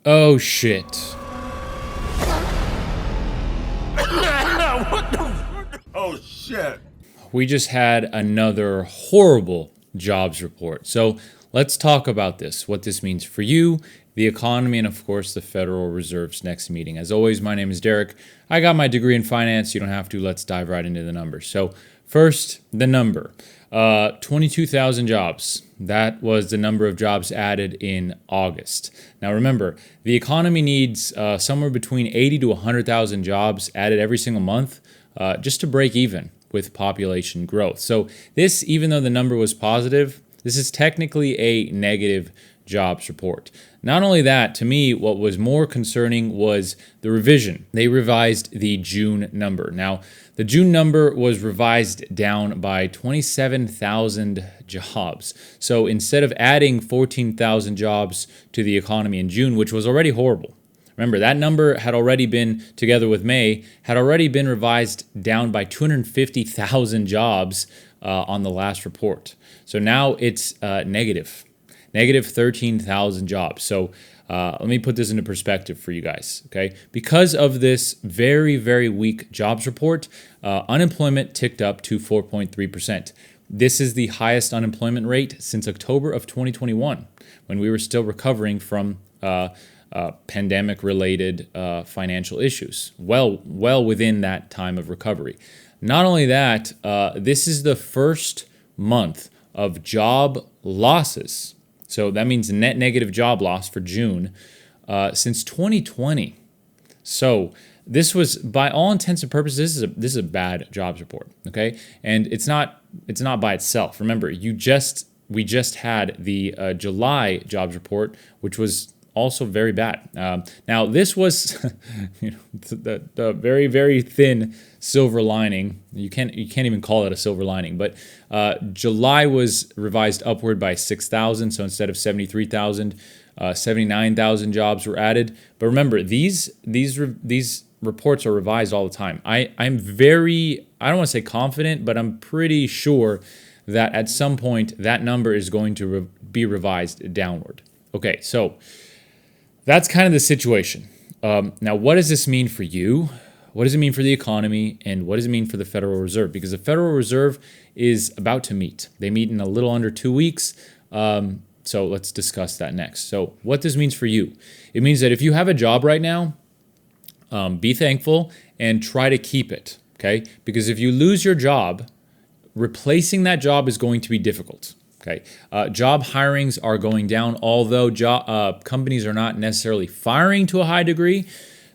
Oh shit. Oh shit. We just had another horrible jobs report. So let's talk about this, what this means for you, the economy, and of course the Federal Reserve's next meeting. As always, my name is Derek. I got my degree in finance. You don't have to. Let's dive right into the numbers. So first, the number. 22,000 jobs. That was the number of jobs added in August. Now remember, the economy needs somewhere between 80 to 100,000 jobs added every single month just to break even with population growth. So this, even though the number was positive, this is technically a negative jobs report. Not only that, to me, what was more concerning was the revision. They revised the June number. Now, the June number was revised down by 27,000 jobs. So instead of adding 14,000 jobs to the economy in June, which was already horrible, remember, that number had already been, together with May, had already been revised down by 250,000 jobs on the last report. So now it's negative 13,000 jobs. So let me put this into perspective for you guys, okay? Because of this very, very weak jobs report, unemployment ticked up to 4.3%. This is the highest unemployment rate since October of 2021, when we were still recovering from pandemic-related financial issues, well within that time of recovery. Not only that, this is the first month of job losses. So that means net negative job loss for June since 2020. So this was, by all intents and purposes, this is a bad jobs report. Okay, and it's not by itself. Remember, we just had the July jobs report, which was also very bad. Now this was the very, very thin silver lining. You can't even call it a silver lining, but July was revised upward by 6,000. So instead of 73,000, 79,000 jobs were added. But remember, these reports are revised all the time. I'm very, I don't want to say confident, but I'm pretty sure that at some point that number is going to be revised downward. Okay, so that's kind of the situation. Now, what does this mean for you? What does it mean for the economy? And what does it mean for the Federal Reserve? Because the Federal Reserve is about to meet. They meet in a little under 2 weeks. So let's discuss that next. So what this means for you. It means that if you have a job right now, be thankful and try to keep it, okay? Because if you lose your job, replacing that job is going to be difficult. Okay, job hirings are going down, although companies are not necessarily firing to a high degree.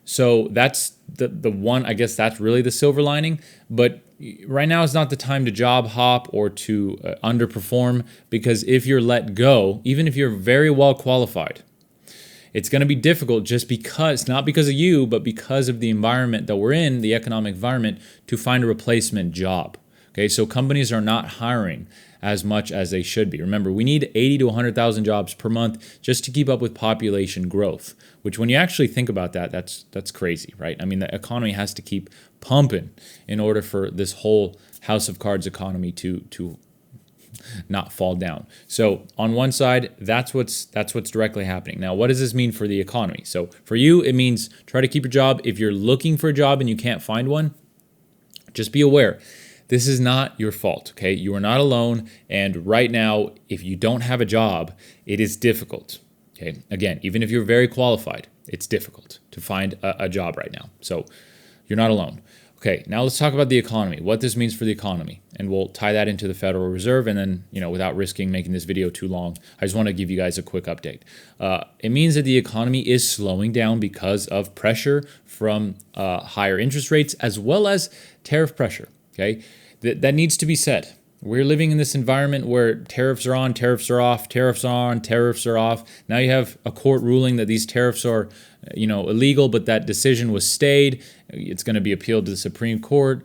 So that's the one, I guess that's really the silver lining. But right now is not the time to job hop or to underperform, because if you're let go, even if you're very well qualified, it's going to be difficult just because, not because of you, but because of the environment that we're in, the economic environment, to find a replacement job. Okay, so companies are not hiring as much as they should be. Remember, we need 80 to 100,000 jobs per month just to keep up with population growth, which when you actually think about that, that's crazy, right? I mean, the economy has to keep pumping in order for this whole house of cards economy to not fall down. So on one side, that's what's directly happening. Now, what does this mean for the economy? So for you, it means try to keep your job. If you're looking for a job and you can't find one, just be aware. This is not your fault, okay? You are not alone, and right now, if you don't have a job, it is difficult, okay? Again, even if you're very qualified, it's difficult to find a job right now. So you're not alone. Okay, now let's talk about the economy, what this means for the economy, and we'll tie that into the Federal Reserve, and then, without risking making this video too long, I just want to give you guys a quick update. It means that the economy is slowing down because of pressure from higher interest rates as well as tariff pressure, okay? That needs to be said. We're living in this environment where tariffs are on, tariffs are off, tariffs are on, tariffs are off. Now you have a court ruling that these tariffs are, illegal, but that decision was stayed. It's going to be appealed to the Supreme Court.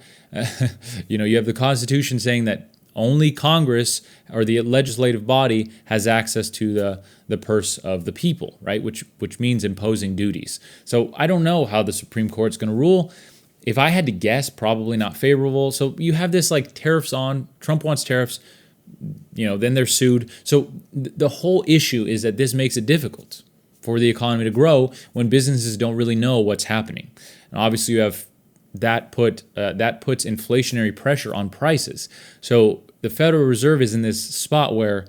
You have the Constitution saying that only Congress or the legislative body has access to the purse of the people, right? Which means imposing duties. So I don't know how the Supreme Court's going to rule. If I had to guess, probably not favorable. So you have this like tariffs on, Trump wants tariffs, then they're sued. So the whole issue is that this makes it difficult for the economy to grow when businesses don't really know what's happening. And obviously you have that puts inflationary pressure on prices. So the Federal Reserve is in this spot where,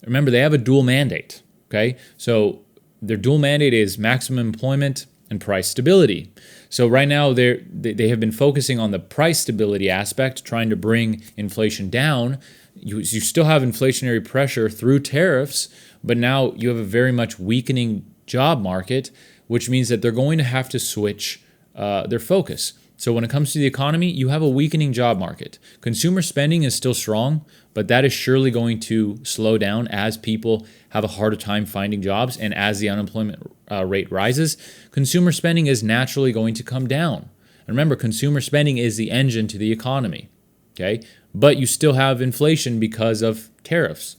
remember, they have a dual mandate. Okay, so their dual mandate is maximum employment and price stability. So right now they have been focusing on the price stability aspect, trying to bring inflation down. You still have inflationary pressure through tariffs, but now you have a very much weakening job market, which means that they're going to have to switch their focus. So when it comes to the economy, you have a weakening job market. Consumer spending is still strong, but that is surely going to slow down as people have a harder time finding jobs, and as the unemployment rate rises, consumer spending is naturally going to come down. And remember, consumer spending is the engine to the economy, okay? But you still have inflation because of tariffs.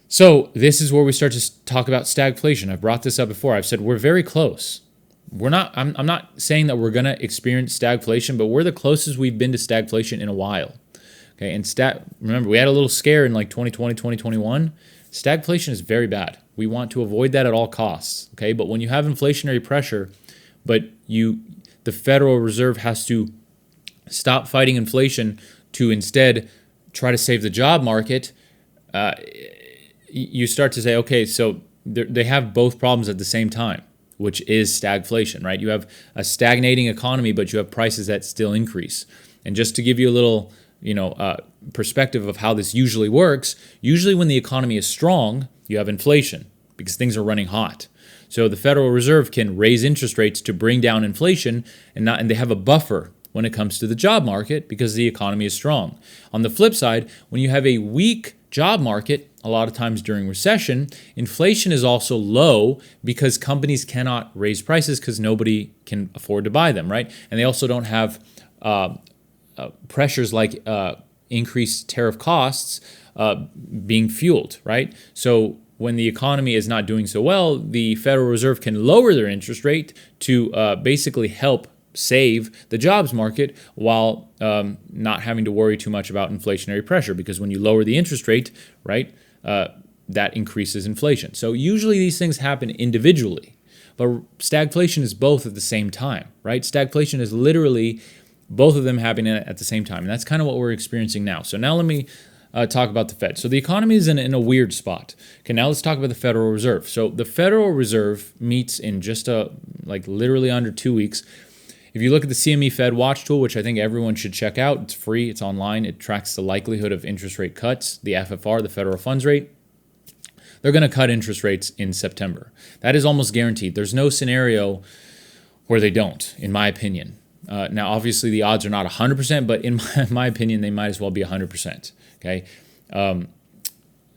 So this is where we start to talk about stagflation. I've brought this up before. I've said we're very close. I'm not saying that we're going to experience stagflation, but we're the closest we've been to stagflation in a while. Okay, and remember, we had a little scare in like 2020, 2021. Stagflation is very bad. We want to avoid that at all costs. Okay, but when you have inflationary pressure, but the Federal Reserve has to stop fighting inflation to instead try to save the job market, you start to say, okay, so they have both problems at the same time, which is stagflation, right? You have a stagnating economy, but you have prices that still increase. And just to give you a little, perspective of how this usually works, usually when the economy is strong, you have inflation because things are running hot. So the Federal Reserve can raise interest rates to bring down inflation, and they have a buffer when it comes to the job market because the economy is strong. On the flip side, when you have a weak job market, a lot of times during recession, inflation is also low because companies cannot raise prices because nobody can afford to buy them, right? And they also don't have pressures like increased tariff costs being fueled, right? So when the economy is not doing so well, the Federal Reserve can lower their interest rate to basically help save the jobs market while not having to worry too much about inflationary pressure, because when you lower the interest rate, right, that increases inflation. So usually these things happen individually, but stagflation is both at the same time, right? Stagflation is literally both of them happening at the same time, and that's kind of what we're experiencing now. So now let me talk about the Fed. So the economy is in a weird spot. Okay, now let's talk about the Federal Reserve. So the Federal Reserve meets in just literally under 2 weeks. If you look at the CME Fed Watch tool, which I think everyone should check out, it's free, it's online, it tracks the likelihood of interest rate cuts, the FFR, the federal funds rate. They're going to cut interest rates in September. That is almost guaranteed. There's no scenario where they don't, in my opinion. Now, obviously, the odds are not 100%, but in my opinion, they might as well be 100%. Okay.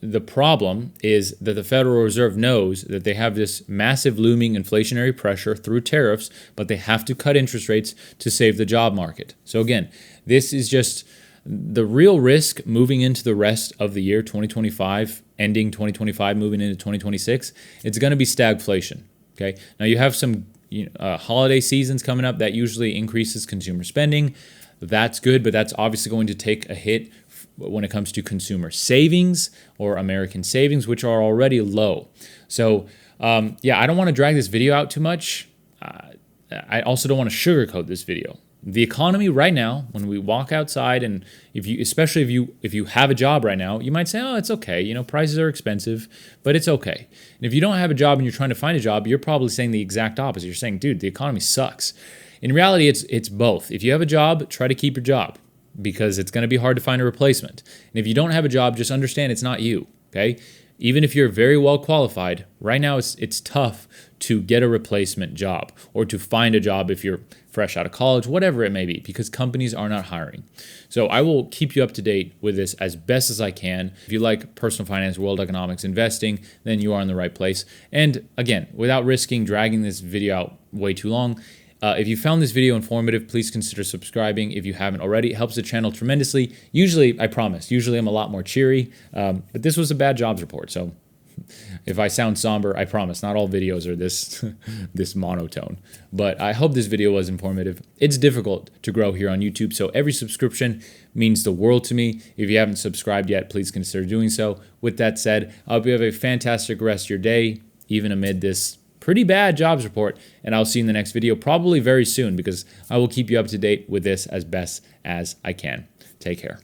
The problem is that the Federal Reserve knows that they have this massive looming inflationary pressure through tariffs, but they have to cut interest rates to save the job market. So again, this is just the real risk moving into the rest of the year, 2025, ending 2025, moving into 2026. It's going to be stagflation. Okay. Now you have some holiday seasons coming up that usually increases consumer spending. That's good, but that's obviously going to take a hit when it comes to consumer savings or American savings, which are already low. So, I don't want to drag this video out too much. I also don't want to sugarcoat this video. The economy right now, when we walk outside, and especially if you have a job right now, you might say, oh, it's okay. Prices are expensive, but it's okay. And if you don't have a job and you're trying to find a job, you're probably saying the exact opposite. You're saying, dude, the economy sucks. In reality, it's both. If you have a job, try to keep your job, because it's going to be hard to find a replacement. And if you don't have a job, just understand it's not you, okay? Even if you're very well qualified, right now it's tough to get a replacement job or to find a job if you're fresh out of college, whatever it may be, because companies are not hiring. So I will keep you up to date with this as best as I can. If you like personal finance, world economics, investing, then you are in the right place. And again, without risking dragging this video out way too long, if you found this video informative, please consider subscribing if you haven't already. It helps the channel tremendously. Usually, I promise, I'm a lot more cheery, but this was a bad jobs report. So if I sound somber, I promise, not all videos are this monotone. But I hope this video was informative. It's difficult to grow here on YouTube, so every subscription means the world to me. If you haven't subscribed yet, please consider doing so. With that said, I hope you have a fantastic rest of your day, even amid this pretty bad jobs report, and I'll see you in the next video, probably very soon, because I will keep you up to date with this as best as I can. Take care.